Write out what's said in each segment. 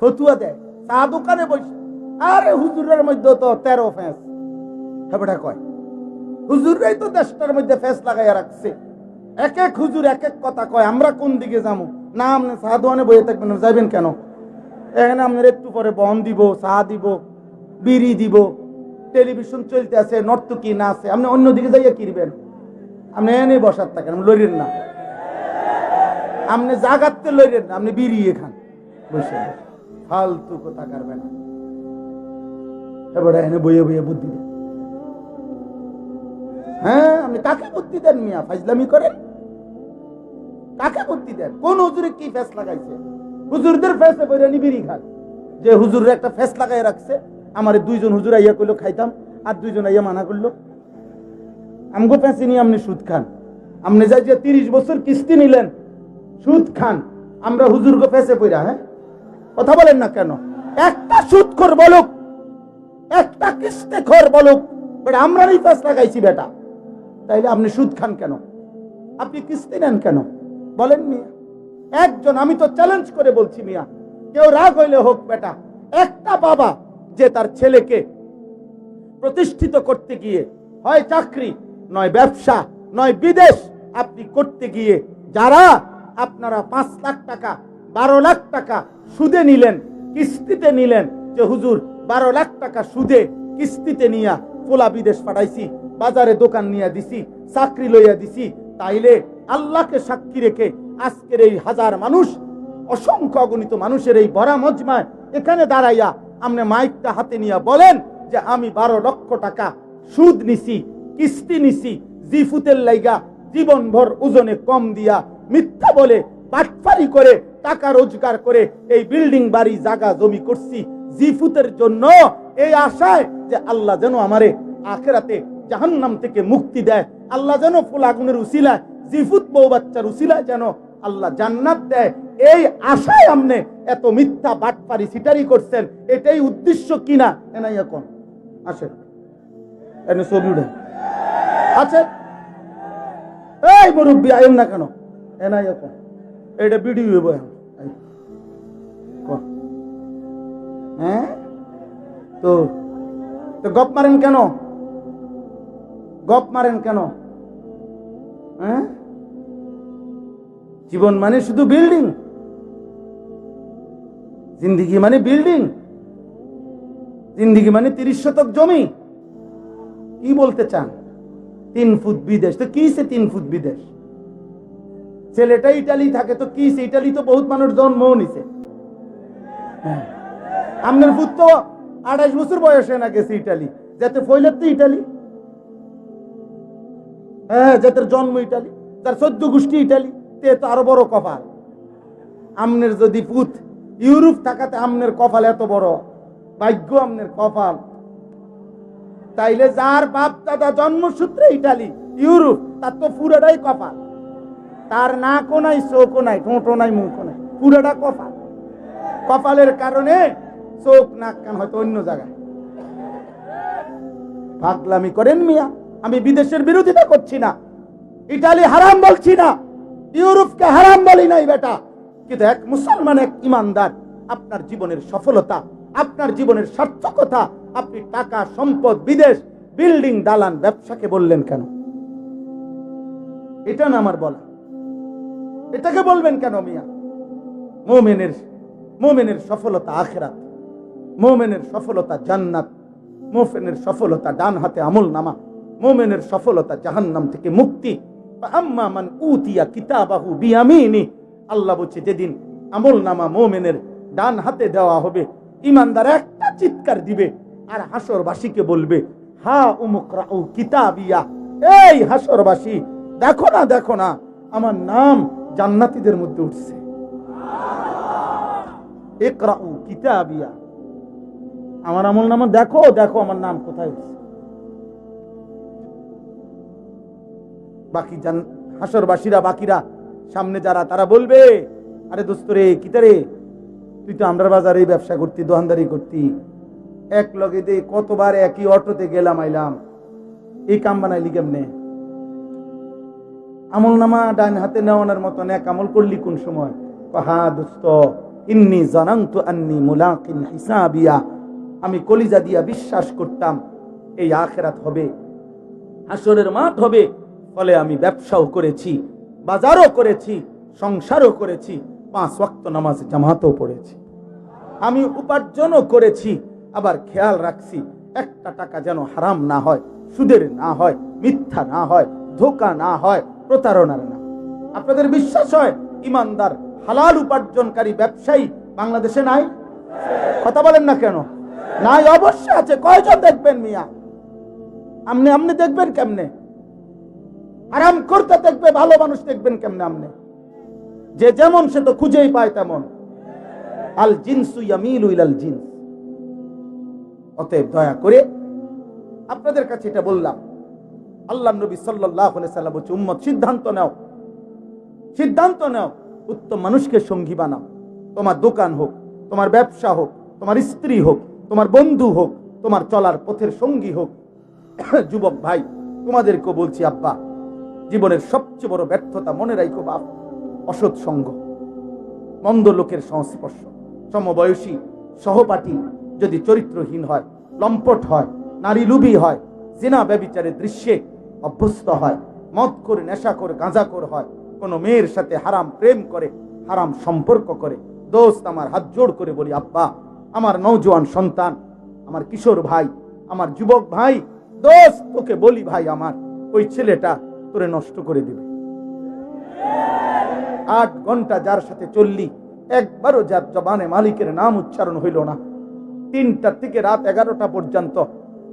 ফতুয়া দেয় চা দোকানে বসে। আরে হুজুরের মধ্যে তো 13 ফেস, হেবটা কয় হুজুররাই তো দেশটার মধ্যে ফেস লাগাইয়া রাখছে। এক এক হুজুর এক এক কথা কয়, আমরা কোন দিকে যাবো? না আপনি চা দোকানে বসে থাকবেন, যাবেন কেন? এখানে আপনার একটু পরে বন দিব, চা দিব, বিড়ি দিব, টেলিভিশন চলতে আছে, নর্তকী না আছে, আপনি অন্যদিকে যাইয়া কিনবেন। আপনি এনে বসার থাকেন, লড়েন না, আপনি জাগাতে লড়েন না, আপনি বিড়ি খান বসে, ফালতু কথা করবেন না। এবারে এনে বইয়ে বইয়ে বুদ্ধি দেন। হ্যাঁ, আপনি কাকে বুদ্ধি দেন মিয়া? ফাজলামি করেন? কাকে বুদ্ধি দেন? কোন হুজুরে কি ফেস লাগাইছে? হুজুরদের ফেসে বইরে বিড়ি খান। যে হুজুরের একটা ফেস লাগাই রাখছে, আমার 2জন হুজুর আইয়া কইলো খাইতাম, আর 2জন আইয়া মানা করলো। আমগো ফেসে নিয়ে আপনি সুদ খান। আপনি যাই যে 30 বছর কিস্তি নিলেন, সুদ খান। আমরা হুজুরগো ফেসে পইরা, হ্যাঁ কথা বলেন না কেন? একটা সুদখোর বলুক, একটা কিস্তিখোর বলুক, বেটা আমরা এই ফেস লাগাইছি বেটা, তাইলে আপনি সুদ খান কেন? আপনি কিস্তি নেন কেন? বলেন মিয়া। একজন, আমি তো চ্যালেঞ্জ করে বলছি মিয়া, কেউ রাগ হইলে হোক বেটা, একটা বাবা যে তার ছেলেকে প্রতিষ্ঠিত করতে গিয়ে হয় চাকরি, নয় ব্যবসা, নয় বিদেশ আপনি করতে গিয়ে, যারা আপনারা 5 লাখ টাকা 12 লাখ টাকা সুদে নিলেন, কিস্তিতে নিলেন, যে হুজুর 12 লাখ টাকা সুদে কিস্তিতে নিয়া পোলা বিদেশ পাঠাইছি, বাজারে দোকান নিয়ে দিছি, চাকরি লইয়া দিছি, তাইলে আল্লাহকে সাক্ষী রেখে আজকের এই হাজার মানুষ, অসংখ্য অগণিত মানুষের এই ভরা মজমায় এখানে দাঁড়াইয়া আপনি মাইকটা হাতে নিয়ে বলেন যে আমি 12 লক্ষ টাকা সুদ নিছি, কিস্তি নিছি, জিফুতের লাইগা জীবনভর ওজনে কম দিয়া মিথ্যা বলে বাটফারি করে টাকা রোজগার করে এই বিল্ডিং বাড়ি জায়গা জমি করছি জিফুতের জন্য, এই আশায় যে আল্লাহ যেন আমারে আখিরাতে জাহান্নাম থেকে মুক্তি দেয়, আল্লাহ যেন ফুল আগুনের উসিলায়, জিফুত বউ বাচ্চার উসিলায় যেন আল্লাহ জান্নাত দেয়, এই আশায় আপনি এত মিথ্যা বাটপারি সিটারি করছেন। এটাই উদ্দেশ্য কিনা? এনাই এখন আসেন, এনে ছবি উঠে আছে, এই মুরব্বী আইন না কেন? এনাই এখন এটা ভিডিও হইব এখন। হ্যাঁ, তো গপ মারেন কেন? গপ মারেন কেন? হ্যাঁ, জীবন মানে শুধু বিল্ডিং? জিন্দিগি মানে বিল্ডিং? জিন্দিগি মানে 30 শতক জমি? কি বলতে চান? 3 ফুট বিদেশ, তো কি সে 3 ফুট বিদেশ? ছেলেটা ইটালি থাকে, তো কি সে? ইটালি তো বহুত মানুষ জন্ম নিছে। আপনার ফুট তো 28 বছর বয়সে না গেছে ইটালি, যাতে ফইলের তো ইটালি, হ্যাঁ, যাদের জন্ম ইটালি, তার 14 গোষ্ঠী ইটালি, তে তো আরো বড় কপাল। আমনের যদি পুত ইউরোপ থাকাতে আমনের কপাল এত বড়, ভাগ্য আমনের কপাল। তাইলে যার বাপ দাদা জন্মসূত্রে ইটালি, ইউরোপ, তার তো পুরোটাই কপাল। তার নাকও নাই, চোখও নাই, ঠোঁটও নাই, মুখও নাই, পুরোটা কপাল। কপালের কারণে চোখ নাক কান হয়তো অন্য জায়গায়। পাগলামি করেন মিয়া। আমি বিদেশের বিরোধিতা করছি না, ইটালি হারাম বলছি না, ইউরোপকে হারাম বলি নাই বেটা, কিন্তু এক মুসলমান, এক ইমানদার, আপনার জীবনের সফলতা, আপনার জীবনের সার্থকতা আপনি টাকা, সম্পদ, বিদেশ, বিল্ডিং, দালান, ব্যবসাকে বললেন কেন? এটা না আমার বলা, এটাকে বলবেন কেন মিয়া? মুমিনের সফলতা আখিরাত, মুমিনের সফলতা জান্নাত, মুমিনের সফলতা ডান হাতে আমল নামা, মুমিনের সফলতা জাহান্নাম থেকে মুক্তি। আম্মা মান উতিয়া কিতাবাহু বিয়ামিনি, আল্লাহ বলছে যেদিন আমল নামা মুমিনের ডান হাতে দেওয়া হবে, ইমানদার একটা চিৎকার দিবে আর হাসরবাসীকে বলবে, হা উমকরাউ কিতাবিয়া, এই হাসরবাসী দেখো না, দেখো না, আমার নাম জান্নাতীদের মধ্যে উঠছে। ইকরাউ কিতাবিয়া, আমার আমল নামা দেখো, দেখো আমার নাম কোথায় উঠছে। বাকি হাসরবাসীরা, বাকিরা সামনে যারা, তারা বলবে, আরে দোস্ত রে, কিতারে, তুই তো আমরা বাজারে ব্যবসা করতি, দোকানদারি করতি, এক লগে দে কতবার একই অটোতে গেলাম আইলাম, এই কাম বানাইলি কেমনে? আমল নামা ডান হাতে নেওয়ানোর মতন এক আমল করলি কোন সময়? হ্যাঁ দোস্ত, ইন্নী জানান্তু আন্নী মুলাকিন হিসাবিয়া, আমি কলিজা দিয়া বিশ্বাস করতাম এই আখিরাত হবে, হাসরের মাঠ হবে। ফলে আমি ব্যবসাও করেছি, বাজারও করেছি, সংসারও করেছি, 5 ওয়াক্ত নামাজ জামাতও পড়েছি, আমি উপার্জনও করেছি। আবার খেয়াল রাখছি একটা টাকা যেন হারাম না হয়, সুদের না হয়, মিথ্যা না হয়, ধোঁকা না হয়, প্রতারণার না। আপনাদের বিশ্বাস হয় ইমানদার হালাল উপার্জনকারী ব্যবসায়ী বাংলাদেশে নাই? কথা বলেন না কেন? নাই, অবশ্যই আছে। কয়জন দেখবেন মিয়া? আপনি দেখবেন কেমনে? আরাম করতে দেখবে ভালো মানুষ দেখবেন কেমনে? আপনি যে যেমন সে তো খুঁজেই পায় তেমন। আল জিনসু ইয়ামিলু ইলাল জিনস। অতএব দয়া করে আপনাদের কাছে এটা বললাম, আল্লাহর নবী সাল্লাল্লাহু আলাইহি সাল্লাম বলেছে, উম্মত সিদ্ধান্ত নাও, সিদ্ধান্ত নাও, উত্তম মানুষকে সঙ্গী বানাও। তোমার দোকান হোক, তোমার ব্যবসা হোক, তোমার স্ত্রী হোক, তোমার বন্ধু হোক, তোমার চলার পথের সঙ্গী হোক। যুবক ভাই, তোমাদেরকে বলছি, আব্বা, জীবনের সবচেয়ে বড় ব্যর্থতা মনে রাখো বাপ, অসৎ সঙ্গ, মন্দ লোকের সংস্পর্শ। সমবয়সী সহপাঠী যদি চরিত্রহীন হয়, লম্পট হয়, নারী লুবী হয়, জিনা ব্যভিচারের দৃশ্যে অভ্যস্ত হয়, মদ করে, নেশা করে, গাঁজা করে হয়, কোনো মেয়ের সাথে হারাম প্রেম করে, হারাম সম্পর্ক করে, দোস্ত আমার হাত জোড় করে বলি, আব্বা, আমার নওজোয়ান সন্তান, আমার কিশোর ভাই, আমার যুবক ভাই, দোস্ত, তোকে বলি ভাই আমার, ওই ছেলেটা তোরে নষ্ট করে দিবে। 8 ঘন্টা যার সাথে চললি, একবারও যার জবানে মালিকের নাম উচ্চারণ হইল না, 3টা থেকে রাত 11টা পর্যন্ত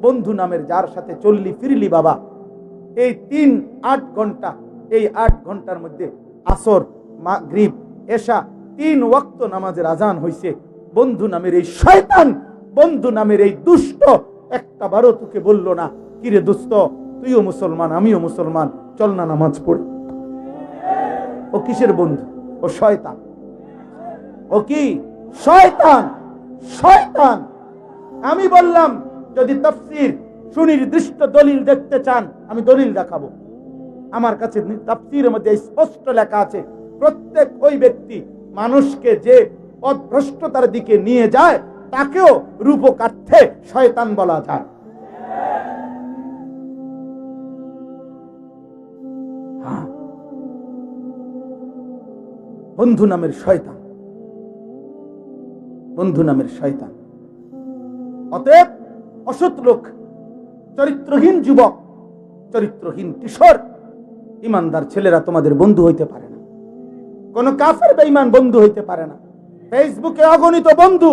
বন্ধু নামের যার সাথে চললি ফিরলি বাবা, এই 8 ঘন্টা, এই 8 ঘন্টার মধ্যে আসর, মাগরিব, এশা 3 ওয়াক্ত নামাজের আজান হইছে। বন্ধু নামের এই শয়তান, বন্ধু নামের এই দুষ্ট একটা বারও তোকে বলল না, কিরে দোস্ত, তুইও মুসলমান, আমিও মুসলমান, চল না নামাজ পড়ি। ও কিসের বন্ধু? ও শয়তান। ও কি? শয়তান, শয়তান। আমি বললাম, যদি তাফসীর সুনির্দিষ্ট দলিল দেখতে চান, আমি দলিল দেখাবো। আমার কাছে তাফসীরের মধ্যে স্পষ্ট লেখা আছে, প্রত্যেক ওই ব্যক্তি মানুষকে যে পথভ্রষ্টতার দিকে নিয়ে যায়, তাকেও রূপকার্থে শয়তান বলা যায়। বন্ধু নামের শয়তান, বন্ধু নামের শয়তান। অতএব অসৎ লোক, চরিত্রহীন যুবক, চরিত্রহীন কিশোর, ইমানদার ছেলেরা তোমাদের বন্ধু হইতে পারে না। কোন কাফের বেঈমান বন্ধু হইতে পারে না। ফেসবুকে অগণিত বন্ধু,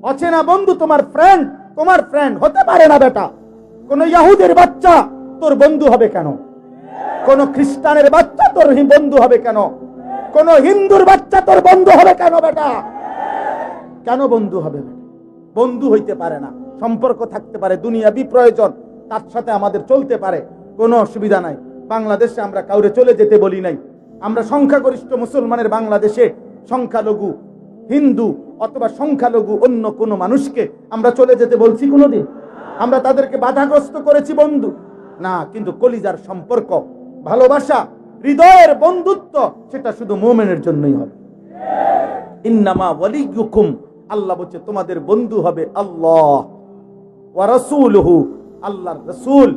অচেনা বন্ধু তোমার ফ্রেন্ড, তোমার ফ্রেন্ড হতে পারে না বেটা। কোন ইহুদের বাচ্চা তোর বন্ধু হবে কেন? কোন খ্রিস্টানের বাচ্চা তোর বন্ধু হবে কেন? কোন হিন্দুর বাচ্চা তোর বন্ধু হবে কেন বেটা? কেন বন্ধু হবে? বন্ধু হইতে পারে না। সম্পর্ক থাকতে পারে, দুনিয়াবি প্রয়োজন, তার সাথে আমাদের চলতে পারে, কোনো অসুবিধা নাই। বাংলাদেশে আমরা কাউরে চলে যেতে বলি নাই। আমরা সংখ্যাগরিষ্ঠ মুসলমানের বাংলাদেশে সংখ্যালঘু হিন্দু অথবা সংখ্যালঘু অন্য কোনো মানুষকে আমরা চলে যেতে বলছি কোনোদিন? আমরা তাদেরকে বাধাগ্রস্ত করেছি বন্ধু না। কিন্তু কলিজার সম্পর্ক, ভালোবাসা, হৃদয়ের বন্ধুত্ব, সেটা শুধু মুমিনের জন্যই হবে। ইন্নামা ওয়ালিয়ুকুম, আল্লাহ বলছে তোমাদের বন্ধু হবে আল্লাহ ওয়া রাসূলুহু, আল্লাহর রাসূল,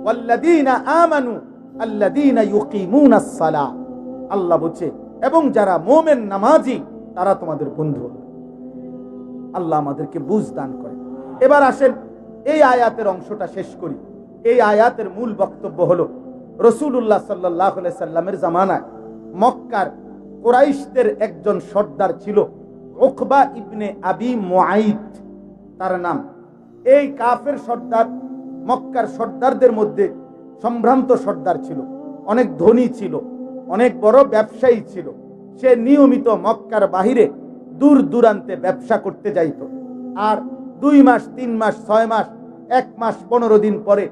ওয়াল্লাযীনা আমানু আল্লাযীনা ইউকিমুনাস সালাহ, আল্লাহ বলছে এবং যারা মুমিন নামাজি তারা তোমাদের বন্ধু হবে। আল্লাহ আমাদেরকে বুঝ দান করে। এবার আসেন এই আয়াতের অংশটা শেষ করি। এই আয়াতের মূল বক্তব্য হলো, রাসূলুল্লাহ সাল্লাল্লাহু আলাইহি সাল্লামের জামানায় মক্কার কুরাইশদের একজন সর্দার ছিল, উকবা ইবনে আবি মুআইত তার নাম। এই কাফের সর্দার মক্কার সর্দারদের মধ্যে সম্ভ্রান্ত সর্দার ছিল, অনেক ধনী ছিল, অনেক বড় ব্যবসায়ী ছিল। সে নিয়মিত মক্কার বাহিরে দূর দূরান্তে ব্যবসা করতে যাইত। আর 2 মাস, 3 মাস, 6 মাস, 1 মাস 15 দিন পরে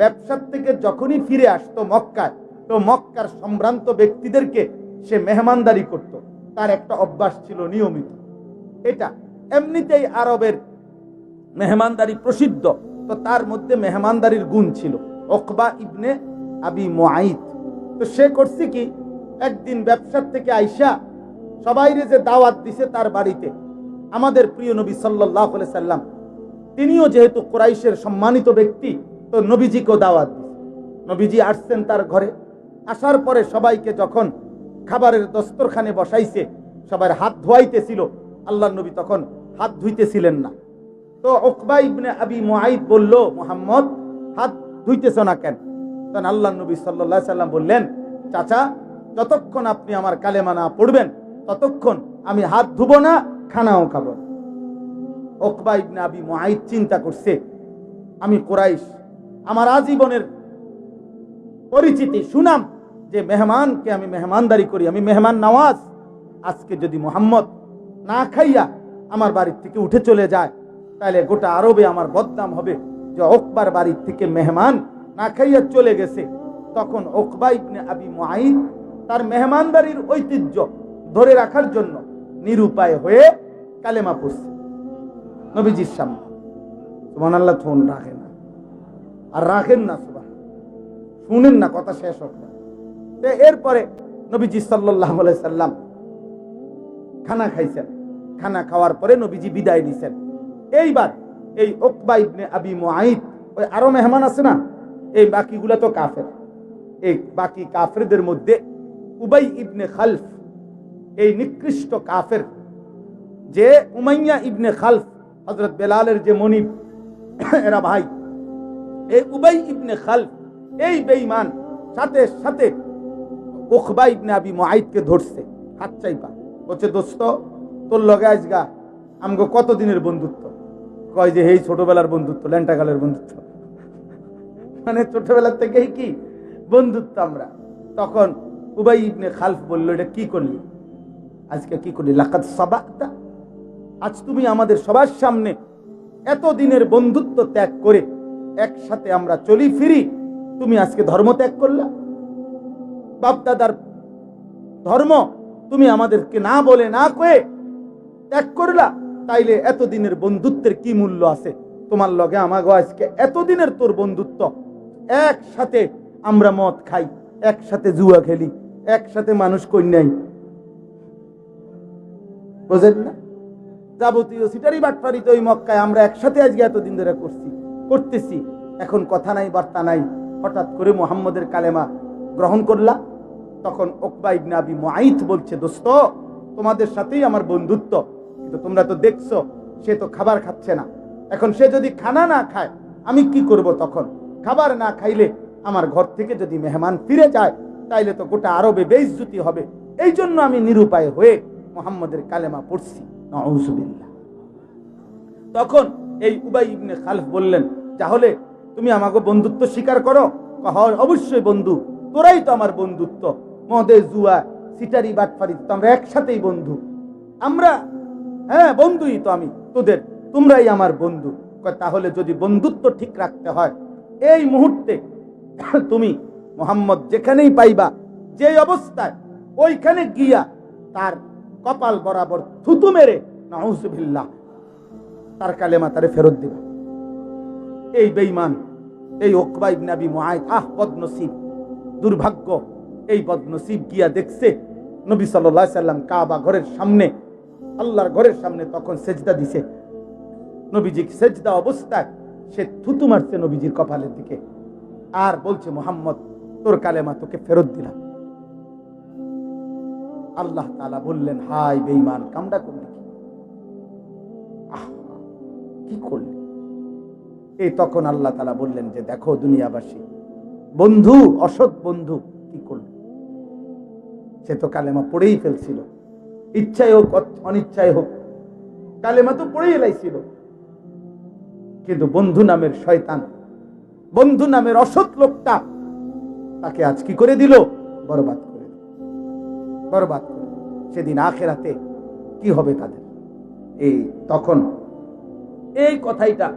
ব্যবসার থেকে যখনই ফিরে আসতো মক্কায়, তো মক্কার সম্ভ্রান্ত ব্যক্তিদেরকে সে মেহমানদারি করত। তার একটা অভ্যাস ছিল নিয়মিত। এটা এমনিতেই আরবের মেহমানদারি প্রসিদ্ধ, তো তার মধ্যে মেহমানদারির গুণ ছিল। উকবা ইবনে আবি মুআইত, তো সে করছে কি, একদিন ব্যবসার থেকে আইসা সবাইরে যে দাওয়াত দিছে তার বাড়িতে, আমাদের প্রিয় নবী সাল্লাল্লাহু আলাইহি সাল্লাম তিনিও যেহেতু কুরাইশের সম্মানিত ব্যক্তি, তো নবীজিকেও দাওয়াত দিছে। নবীজি আসছেন তার ঘরে। আসার পরে সবাইকে যখন খাবারের দস্তরখানে বসাইছে, সবার হাত ধোয়াইতেছিল, আল্লাহর নবী তখন হাত ধুইতেছিলেন না। তো উকবা ইবনে আবি মুআইত বলল, মুহাম্মদ হাত ধুইতেছ না কেন? তখন আল্লাহর নবী সাল্লাল্লাহু আলাইহি সাল্লাম বললেন, চাচা, যতক্ষণ আপনি আমার কালেমা না পড়বেন ততক্ষণ আমি হাত ধুবো না, খানাও খাবো না। উকবা ইবনে আবি মুআইত চিন্তা করছে, আমি কুরাইশ, আমার আজীবনের পরিচিতি সুনাম যে মেহমানকে আমি মেহমানদারি করি, আমি মেহমান নওয়াজ। আজকে যদি মুহাম্মদ না খাইয়া আমার বাড়ির থেকে উঠে চলে যায়, তাহলে গোটা আরবে আমার বদনাম হবে যে উকবার বাড়ির থেকে মেহমান না খাইয়া চলে গেছে। তখন উকবা ইবনে আবি মুআইত তার মেহমানদারির ঐতিহ্য ধরে রাখার জন্য নিরুপায় হয়ে কালেমা পড়ছে নবীজির সামনে। সুবহানাল্লাহ, ফোন রাখেন না, আর রাখেন না, শুনেন না, কথা শেষ হোক না। এরপরে নবীজি সাল্লাল্লাহু আলাইহি সাল্লাম খানা খাইছেন। খানা খাওয়ার পরে নবীজি বিদায় নিছেন। এইবার এই উকবা ইবনে আবি মুআইত, ওই আরো মেহমান আছে না, এই বাকিগুলা তো কাফের। এই বাকি কাফেরদের মধ্যে উবাই ইবনে খালফ, এই নিকৃষ্ট কাফের, যে উমাইয়া ইবনে খালফ, হযরত বেলালের যে মনিব, এরা ভাই। এই উবাই ইবনে খালফ, এই বেঈমান সাথে সাথে উকবা ইবনে আবি মুআইতকে ধরছে, হাত চাইপা বলছে, দোস্ত, তোর লগে আজগা আমগো কতদিনের বন্ধুত্ব? কয় যে এই ছোটবেলার বন্ধুত্ব, ল্যান্টাকালের বন্ধুত্ব, মানে ছোটবেলার থেকেই কি বন্ধুত্ব আমরা। তখন উবাই ইবনে খালফ বলল, এটা কি করলি আজকে, কি করলি? লাকাদ সাবাতা, আজ তুমি আমাদের সবার সামনে এত দিনের বন্ধুত্ব ত্যাগ করে একসাথে আমরা চলি ফিরি, তুমি আজকে ধর্ম ত্যাগ করলা, বাপদাদার ধর্ম তুমি আমাদেরকে না বলে না কয়ে ত্যাগ করলা। তাইলে এতদিনের বন্ধুত্বের কি মূল্য আছে? তোমার লগে আমাগো আজকে এতদিনের তোর বন্ধুত্ব, একসাথে আমরা মদ খাই, একসাথে জুয়া খেলি, একসাথে মানুষ কন্যাই, বুঝেন না? যাবতীয় সিটারি বাটপারি তো ওই মক্কায় আমরা একসাথে আজকে এতদিন ধরে করতেছি। এখন কথা নাই, বার্তা নাই, হঠাৎ করে মুহাম্মদের কালেমা গ্রহণ করলা। তখন উকবা ইবনে আবি মুআইত বলছে, দোস্ত, তোমাদের সাথেই আমার বন্ধুত্ব, কিন্তু তোমরা তো দেখছো সে তো খাবার খাচ্ছে না। এখন সে যদি খানা না খায় আমি কি করব? তখন খাবার না খাইলে আমার ঘর থেকে যদি মেহমান ফিরে যায় তাইলে তো গোটা আরবে বেইজ্জতি হবে। এই জন্য আমি নিরুপায় হয়ে মুহাম্মদের কালেমা পড়ছি। নাউযুবিল্লাহ। তখন এই উবাই ইবনে খালফ বললেন, তাহলে তুমি আমাকে বন্ধুত্ব স্বীকার করো? অবশ্যই বন্ধু, তোরাই তো আমার বন্ধুত্ব, মদে জুয়া সিটারি বাটপারি তো আমরা একসাথেই বন্ধু, আমরা হ্যাঁ বন্ধুই তো আমি তোদের, তোমরাই আমার বন্ধু। তাহলে যদি বন্ধুত্ব ঠিক রাখতে হয় এই মুহূর্তে তুমি মুহাম্মদ যেখানেই পাইবা, যে অবস্থায়, ওইখানে গিয়া তার কপাল বরাবর থুতু মেরে নাউযুবিল্লাহ তার কালেমা তারে ফেরত দিবা। এই বেঈমান, এই উকবা ইবনে আবি মুআইত, বদনসিব, দুর্ভাগ্য, এই বদনসিব গিয়া দেখছে নবী সাল্লাল্লাহু আলাইহি সাল্লাম কাবা ঘরের সামনে, আল্লাহর ঘরের সামনে তখন সেজদা দিছে। নবীজি সেজদা অবস্থায় সে থুতু মারছে নবীজির কপালের দিকে, আর বলছে, মুহাম্মদ, তোর কালেমা তোকে ফেরত দিলাম। আল্লাহ তাআলা বললেন, হাই বেঈমান, কামডা করলি কি করলি? এই তখন আল্লাহ তাআলা বললেন যে, দেখো দুনিয়াবাসী, বন্ধু, অসৎ বন্ধু কি করল? সে তো কালেমা পড়েই ফেলছিল, ইচ্ছাই হোক অনিচ্ছাই হোক, কালেমা তো পড়েই এলাইছিল, কিন্তু বন্ধু নামের শয়তান, বন্ধু নামের অসৎ লোকটা তাকে আজ কি করে দিল? বরবাদ করে দিল, বরবাদ করে। সেদিন আখিরাতে কি হবে তাদের? এই তখন এই কথাইটা,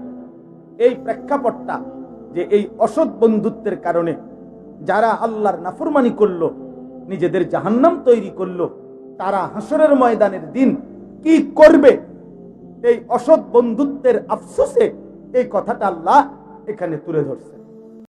এই প্রেক্ষাপটটা, যে এই অসৎ বন্ধুত্বের কারণে যারা আল্লাহর নাফরমানি করলো, নিজেদের জাহান্নাম তৈরি করলো, তারা হাসরের ময়দানের দিন কি করবে, এই অসৎ বন্ধুত্বের আফসোসে এই কথাটা আল্লাহ এখানে তুলে ধরছে।